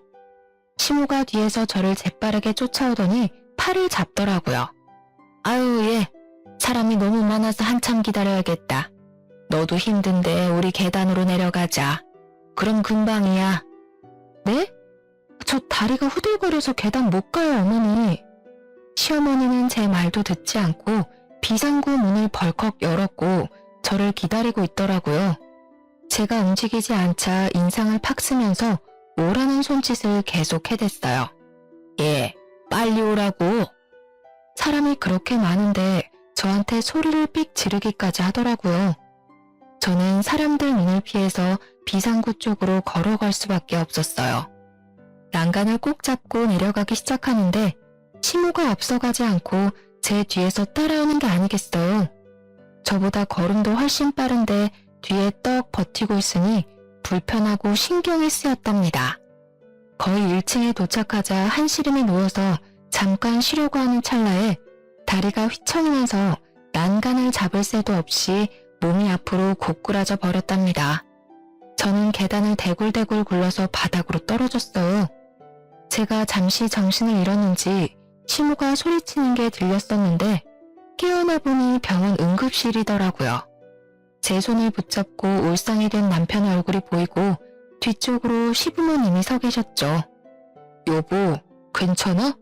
시모가 뒤에서 저를 재빠르게 쫓아오더니 팔을 잡더라고요. 아유, 예. 사람이 너무 많아서 한참 기다려야겠다. 너도 힘든데 우리 계단으로 내려가자. 그럼 금방이야. 네? 저 다리가 후들거려서 계단 못 가요, 어머니. 시어머니는 제 말도 듣지 않고 비상구 문을 벌컥 열었고 저를 기다리고 있더라고요. 제가 움직이지 않자 인상을 팍 쓰면서 오라는 손짓을 계속 해댔어요. 예, 빨리 오라고. 사람이 그렇게 많은데 저한테 소리를 삑 지르기까지 하더라고요. 저는 사람들 눈을 피해서 비상구 쪽으로 걸어갈 수밖에 없었어요. 난간을 꼭 잡고 내려가기 시작하는데 시모가 앞서가지 않고 제 뒤에서 따라오는 게 아니겠어요. 저보다 걸음도 훨씬 빠른데 뒤에 떡 버티고 있으니 불편하고 신경이 쓰였답니다. 거의 1층에 도착하자 한시름이 놓여서 잠깐 쉬려고 하는 찰나에 다리가 휘청이면서 난간을 잡을 새도 없이 몸이 앞으로 고꾸라져 버렸답니다. 저는 계단을 대굴대굴 굴러서 바닥으로 떨어졌어요. 제가 잠시 정신을 잃었는지 시모가 소리치는 게 들렸었는데 깨어나 보니 병원 응급실이더라고요. 제 손을 붙잡고 울상이 된 남편의 얼굴이 보이고 뒤쪽으로 시부모님이 서 계셨죠. 여보, 괜찮아?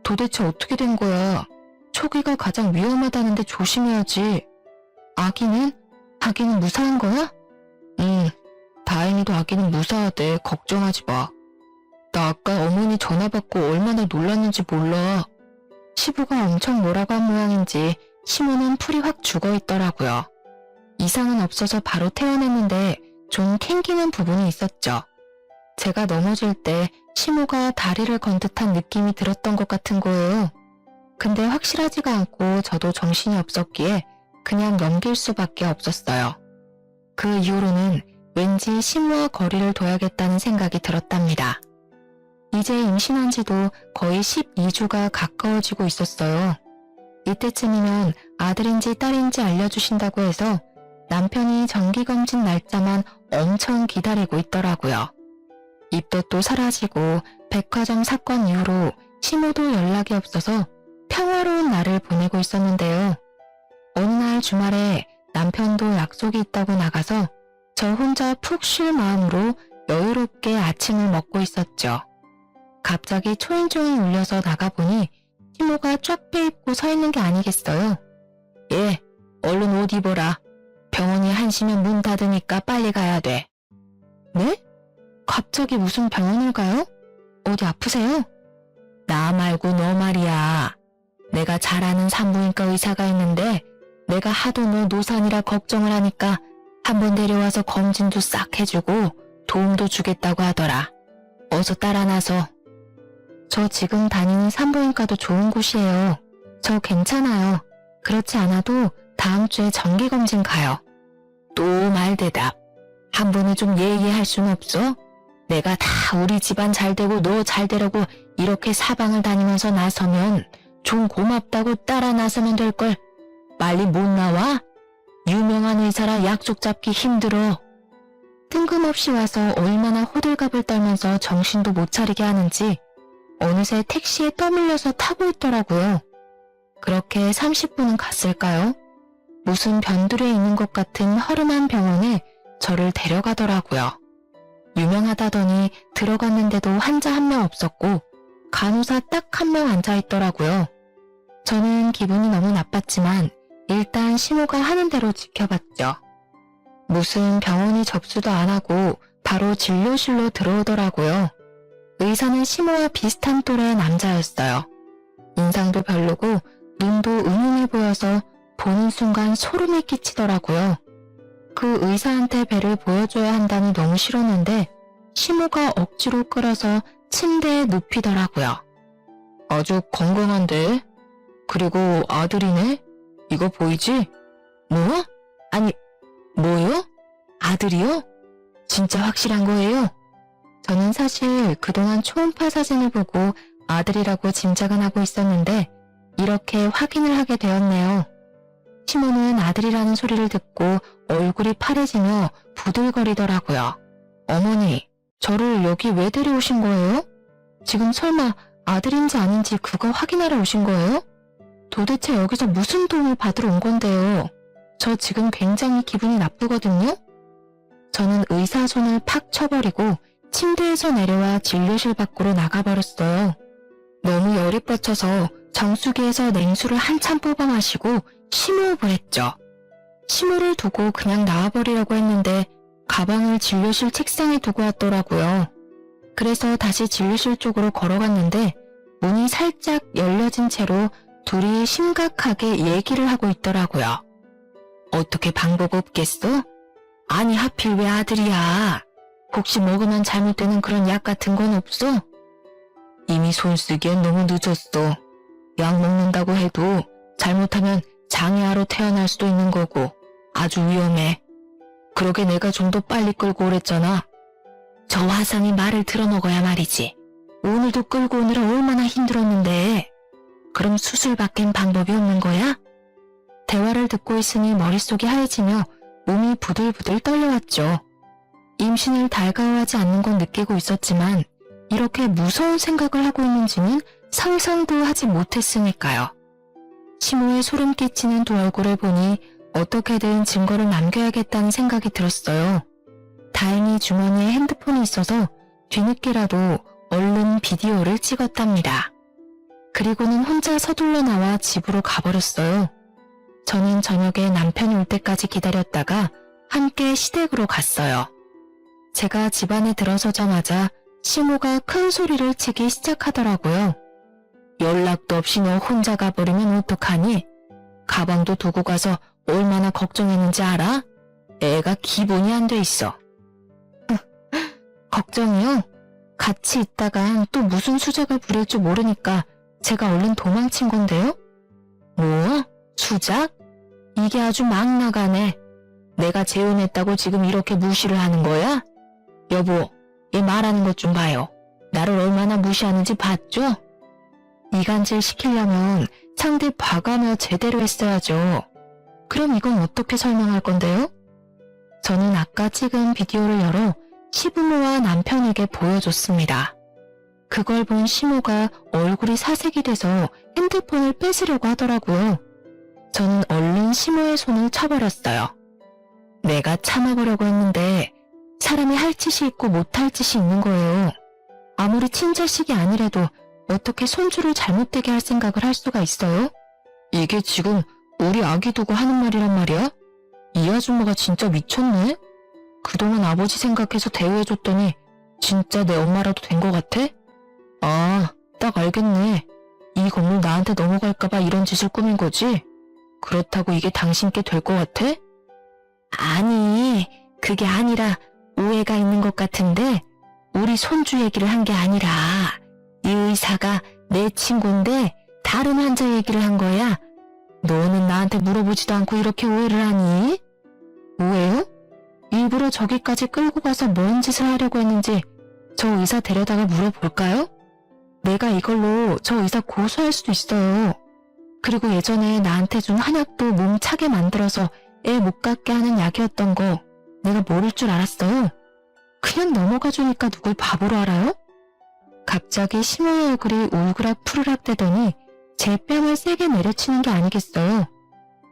도대체 어떻게 된 거야? 초기가 가장 위험하다는데 조심해야지. 아기는? 아기는 무사한 거야? 응, 다행히도 아기는 무사하대. 걱정하지 마. 나 아까 어머니 전화 받고 얼마나 놀랐는지 몰라. 시부가 엄청 뭐라고 한 모양인지 시모는 풀이 확 죽어있더라고요. 이상은 없어서 바로 퇴원했는데 좀 캥기는 부분이 있었죠. 제가 넘어질 때 시모가 다리를 건 듯한 느낌이 들었던 것 같은 거예요. 근데 확실하지가 않고 저도 정신이 없었기에 그냥 넘길 수밖에 없었어요. 그 이후로는 왠지 시모와 거리를 둬야겠다는 생각이 들었답니다. 이제 임신한 지도 거의 12주가 가까워지고 있었어요. 이때쯤이면 아들인지 딸인지 알려주신다고 해서 남편이 정기검진 날짜만 엄청 기다리고 있더라고요. 입덧도 사라지고 백화점 사건 이후로 시모도 연락이 없어서 평화로운 날을 보내고 있었는데요. 어느 날 주말에 남편도 약속이 있다고 나가서 저 혼자 푹 쉴 마음으로 여유롭게 아침을 먹고 있었죠. 갑자기 초인종이 울려서 나가보니 시모가 쫙 빼입고 서 있는 게 아니겠어요. 예, 얼른 옷 입어라. 병원이 1시면 문 닫으니까 빨리 가야 돼. 네? 갑자기 무슨 병원을 가요? 어디 아프세요? 나 말고 너 말이야. 내가 잘 아는 산부인과 의사가 있는데 내가 하도 너 노산이라 걱정을 하니까 한번 데려와서 검진도 싹 해주고 도움도 주겠다고 하더라. 어서 따라 나서. 저 지금 다니는 산부인과도 좋은 곳이에요. 저 괜찮아요. 그렇지 않아도 다음 주에 정기검진 가요. 또 말대답. 한 번에 좀 얘기할 순 없어? 내가 다 우리 집안 잘 되고 너 잘 되라고 이렇게 사방을 다니면서 나서면 좀 고맙다고 따라 나서면 될걸. 빨리 못 나와? 유명한 의사라 약속 잡기 힘들어. 뜬금없이 와서 얼마나 호들갑을 떨면서 정신도 못 차리게 하는지 어느새 택시에 떠밀려서 타고 있더라고요. 그렇게 30분은 갔을까요? 무슨 변두리에 있는 것 같은 허름한 병원에 저를 데려가더라고요. 유명하다더니 들어갔는데도 환자 한 명 없었고 간호사 딱 한 명 앉아있더라고요. 저는 기분이 너무 나빴지만 일단 시모가 하는 대로 지켜봤죠. 무슨 병원이 접수도 안 하고 바로 진료실로 들어오더라고요. 의사는 시모와 비슷한 또래의 남자였어요. 인상도 별로고 눈도 은은해 보여서 보는 순간 소름이 끼치더라고요. 그 의사한테 배를 보여줘야 한다니 너무 싫었는데 시모가 억지로 끌어서 침대에 눕히더라고요. 아주 건강한데? 그리고 아들이네? 이거 보이지? 뭐? 아니, 뭐요? 아들이요? 진짜 확실한 거예요? 저는 사실 그동안 초음파 사진을 보고 아들이라고 짐작은 하고 있었는데 이렇게 확인을 하게 되었네요. 시모는 아들이라는 소리를 듣고 얼굴이 파래지며 부들거리더라고요. 어머니, 저를 여기 왜 데려오신 거예요? 지금 설마 아들인지 아닌지 그거 확인하러 오신 거예요? 도대체 여기서 무슨 도움을 받으러 온 건데요? 저 지금 굉장히 기분이 나쁘거든요? 저는 의사 손을 팍 쳐버리고 침대에서 내려와 진료실 밖으로 나가버렸어요. 너무 열이 뻗쳐서 정수기에서 냉수를 한참 뽑아 마시고 심호흡을 했죠. 심호를 두고 그냥 나와버리려고 했는데 가방을 진료실 책상에 두고 왔더라고요. 그래서 다시 진료실 쪽으로 걸어갔는데 문이 살짝 열려진 채로 둘이 심각하게 얘기를 하고 있더라고요. 어떻게 방법 없겠어? 아니 하필 왜 아들이야? 혹시 먹으면 잘못되는 그런 약 같은 건 없어? 이미 손 쓰기엔 너무 늦었어. 약 먹는다고 해도 잘못하면 장애아로 태어날 수도 있는 거고 아주 위험해. 그러게 내가 좀 더 빨리 끌고 오랬잖아. 저 화상이 말을 들어먹어야 말이지. 오늘도 끌고 오느라 얼마나 힘들었는데. 그럼 수술밖엔 방법이 없는 거야? 대화를 듣고 있으니 머릿속이 하얘지며 몸이 부들부들 떨려왔죠. 임신을 달가워하지 않는 건 느끼고 있었지만 이렇게 무서운 생각을 하고 있는지는 상상도 하지 못했으니까요. 시모의 소름 끼치는 두 얼굴을 보니 어떻게든 증거를 남겨야겠다는 생각이 들었어요. 다행히 주머니에 핸드폰이 있어서 뒤늦게라도 얼른 비디오를 찍었답니다. 그리고는 혼자 서둘러 나와 집으로 가버렸어요. 저는 저녁에 남편이 올 때까지 기다렸다가 함께 시댁으로 갔어요. 제가 집 안에 들어서자마자 시모가 큰 소리를 치기 시작하더라고요. 연락도 없이 너 혼자 가버리면 어떡하니? 가방도 두고 가서 얼마나 걱정했는지 알아? 애가 기본이 안 돼 있어. 걱정이요? 같이 있다간 또 무슨 수작을 부릴 줄 모르니까 제가 얼른 도망친 건데요? 뭐? 수작? 이게 아주 막 나가네. 내가 재혼했다고 지금 이렇게 무시를 하는 거야? 여보, 얘 말하는 것 좀 봐요. 나를 얼마나 무시하는지 봤죠? 이간질 시키려면 상대 봐가며 제대로 했어야죠. 그럼 이건 어떻게 설명할 건데요? 저는 아까 찍은 비디오를 열어 시부모와 남편에게 보여줬습니다. 그걸 본 시모가 얼굴이 사색이 돼서 핸드폰을 뺏으려고 하더라고요. 저는 얼른 시모의 손을 쳐버렸어요. 내가 참아보려고 했는데 사람이 할 짓이 있고 못할 짓이 있는 거예요. 아무리 친자식이 아니라도 어떻게 손주를 잘못되게 할 생각을 할 수가 있어요? 이게 지금 우리 아기 두고 하는 말이란 말이야? 이 아줌마가 진짜 미쳤네? 그동안 아버지 생각해서 대우해줬더니 진짜 내 엄마라도 된 것 같아? 아, 딱 알겠네. 이 건물 나한테 넘어갈까봐 이런 짓을 꾸민 거지? 그렇다고 이게 당신께 될 것 같아? 아니, 그게 아니라 오해가 있는 것 같은데 우리 손주 얘기를 한 게 아니라 이 의사가 내 친구인데 다른 환자 얘기를 한 거야. 너는 나한테 물어보지도 않고 이렇게 오해를 하니? 오해요? 일부러 저기까지 끌고 가서 뭔 짓을 하려고 했는지 저 의사 데려다가 물어볼까요? 내가 이걸로 저 의사 고소할 수도 있어요. 그리고 예전에 나한테 준 한약도 몸 차게 만들어서 애 못 갖게 하는 약이었던 거 내가 모를 줄 알았어요. 그냥 넘어가 주니까 누굴 바보로 알아요? 갑자기 심호의 얼굴이 울그락 푸르락 대더니 제 뺨을 세게 내려치는 게 아니겠어요.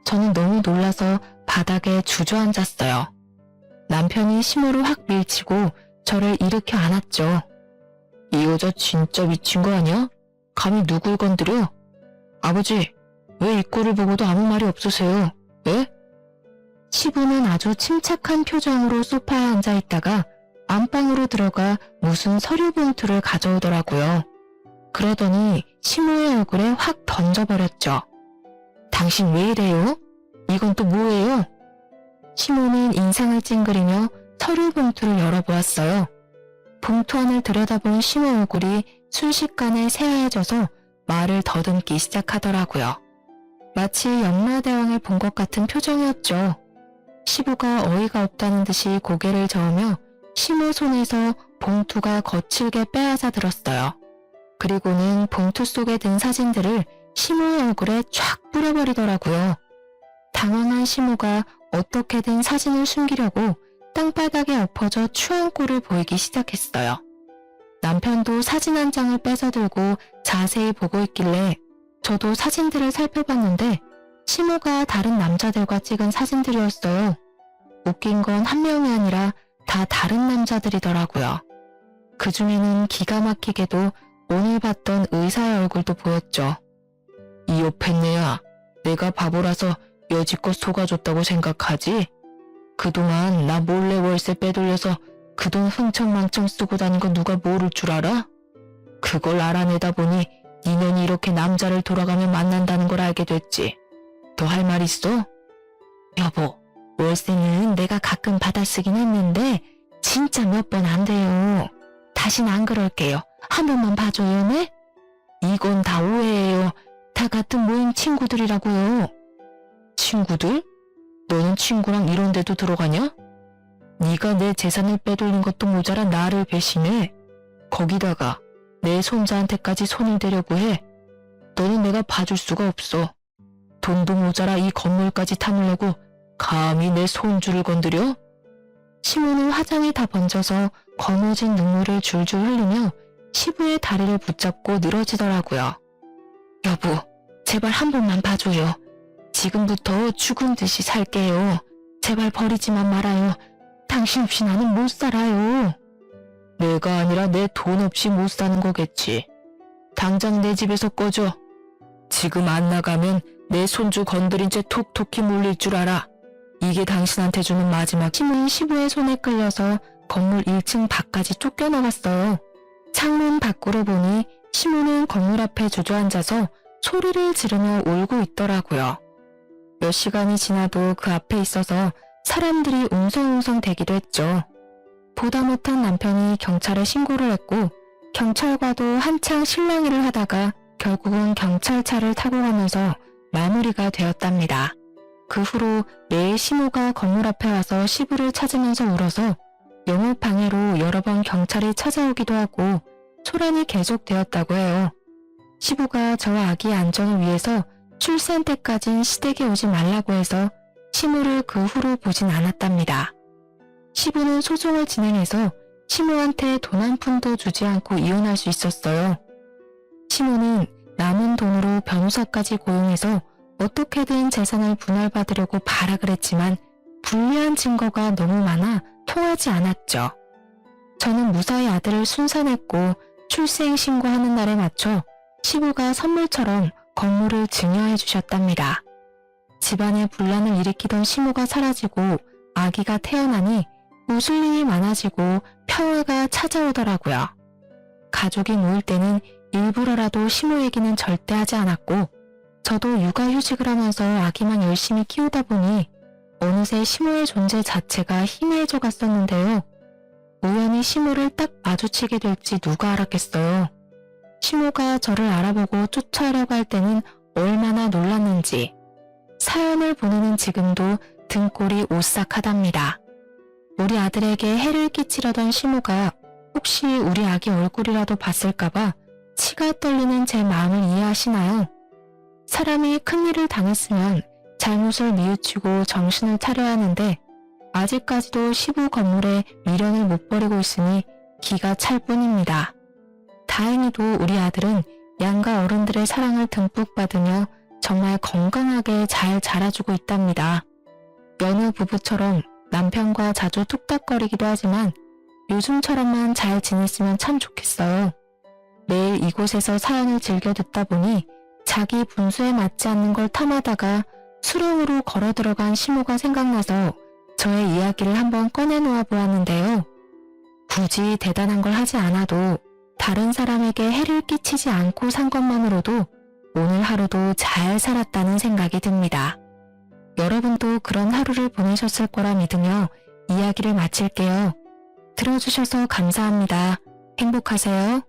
저는 너무 놀라서 바닥에 주저앉았어요. 남편이 심호를 확 밀치고 저를 일으켜 안았죠. 이 여자 진짜 미친 거 아니야? 감히 누굴 건드려? 아버지, 왜 이 꼴을 보고도 아무 말이 없으세요? 예? 시부는 아주 침착한 표정으로 소파에 앉아있다가 안방으로 들어가 무슨 서류 봉투를 가져오더라고요. 그러더니 시모의 얼굴에 확 던져버렸죠. 당신 왜 이래요? 이건 또 뭐예요? 시모는 인상을 찡그리며 서류 봉투를 열어보았어요. 봉투 안을 들여다본 시모 얼굴이 순식간에 새하얘져서 말을 더듬기 시작하더라고요. 마치 영마대왕을 본 것 같은 표정이었죠. 시부가 어이가 없다는 듯이 고개를 저으며 시모 손에서 봉투가 거칠게 빼앗아 들었어요. 그리고는 봉투 속에 든 사진들을 시모의 얼굴에 쫙 뿌려버리더라고요. 당황한 시모가 어떻게든 사진을 숨기려고 땅바닥에 엎어져 추한 꼴을 보이기 시작했어요. 남편도 사진 한 장을 뺏어 들고 자세히 보고 있길래 저도 사진들을 살펴봤는데 시모가 다른 남자들과 찍은 사진들이었어요. 웃긴 건 한 명이 아니라 다 다른 남자들이더라고요. 그 중에는 기가 막히게도 오늘 봤던 의사의 얼굴도 보였죠. 이 오펜네야, 내가 바보라서 여지껏 속아줬다고 생각하지? 그동안 나 몰래 월세 빼돌려서 그 돈 흥청망청 쓰고 다닌 거 누가 모를 줄 알아? 그걸 알아내다 보니 니년이 이렇게 남자를 돌아가며 만난다는 걸 알게 됐지. 더 할 말 있어? 여보, 월세는 내가 가끔 받아쓰긴 했는데 진짜 몇 번 안 돼요. 다신 안 그럴게요. 한 번만 봐줘요, 네? 이건 다 오해예요. 다 같은 모임 친구들이라고요. 친구들? 너는 친구랑 이런 데도 들어가냐? 네가 내 재산을 빼돌린 것도 모자라 나를 배신해. 거기다가 내 손자한테까지 손을 대려고 해. 너는 내가 봐줄 수가 없어. 돈도 모자라 이 건물까지 탐으려고 감히 내 손주를 건드려? 시모는 화장이 다 번져서 거머진 눈물을 줄줄 흘리며 시부의 다리를 붙잡고 늘어지더라고요. 여보, 제발 한 번만 봐줘요. 지금부터 죽은 듯이 살게요. 제발 버리지만 말아요. 당신 없이 나는 못 살아요. 내가 아니라 내 돈 없이 못 사는 거겠지. 당장 내 집에서 꺼져. 지금 안 나가면 내 손주 건드린 채 톡톡히 물릴 줄 알아. 이게 당신한테 주는 마지막. 시모는 시부의 손에 끌려서 건물 1층 밖까지 쫓겨나갔어요. 창문 밖으로 보니 시모는 건물 앞에 주저앉아서 소리를 지르며 울고 있더라고요. 몇 시간이 지나도 그 앞에 있어서 사람들이 웅성웅성 대기도 했죠. 보다 못한 남편이 경찰에 신고를 했고 경찰과도 한창 실랑이를 하다가 결국은 경찰차를 타고 가면서 마무리가 되었답니다. 그 후로 매일 시모가 건물 앞에 와서 시부를 찾으면서 울어서 영업방해로 여러 번 경찰이 찾아오기도 하고 소란이 계속되었다고 해요. 시부가 저와 아기의 안전을 위해서 출산 때까진 시댁에 오지 말라고 해서 시모를 그 후로 보진 않았답니다. 시부는 소송을 진행해서 시모한테 돈 한 푼도 주지 않고 이혼할 수 있었어요. 시모는 남은 돈으로 변호사까지 고용해서 어떻게든 재산을 분할받으려고 발악을 했지만 불리한 증거가 너무 많아 통하지 않았죠. 저는 무사히 아들을 순산했고 출생신고하는 날에 맞춰 시부가 선물처럼 건물을 증여해 주셨답니다. 집안에 분란을 일으키던 시모가 사라지고 아기가 태어나니 웃을 일이 많아지고 평화가 찾아오더라고요. 가족이 모일 때는 일부러라도 시모 얘기는 절대 하지 않았고 저도 육아휴직을 하면서 아기만 열심히 키우다 보니 어느새 시모의 존재 자체가 희미해져 갔었는데요. 우연히 시모를 딱 마주치게 될지 누가 알았겠어요. 시모가 저를 알아보고 쫓아오려고 할 때는 얼마나 놀랐는지 사연을 보내는 지금도 등골이 오싹하답니다. 우리 아들에게 해를 끼치려던 시모가 혹시 우리 아기 얼굴이라도 봤을까봐 치가 떨리는 제 마음을 이해하시나요? 사람이 큰일을 당했으면 잘못을 뉘우치고 정신을 차려야 하는데 아직까지도 시부 건물에 미련을 못 버리고 있으니 기가 찰 뿐입니다. 다행히도 우리 아들은 양가 어른들의 사랑을 듬뿍 받으며 정말 건강하게 잘 자라주고 있답니다. 여느 부부처럼 남편과 자주 툭닥거리기도 하지만 요즘처럼만 잘 지냈으면 참 좋겠어요. 매일 이곳에서 사연을 즐겨 듣다 보니 자기 분수에 맞지 않는 걸 탐하다가 수렁으로 걸어 들어간 시모가 생각나서 저의 이야기를 한번 꺼내놓아 보았는데요. 굳이 대단한 걸 하지 않아도 다른 사람에게 해를 끼치지 않고 산 것만으로도 오늘 하루도 잘 살았다는 생각이 듭니다. 여러분도 그런 하루를 보내셨을 거라 믿으며 이야기를 마칠게요. 들어주셔서 감사합니다. 행복하세요.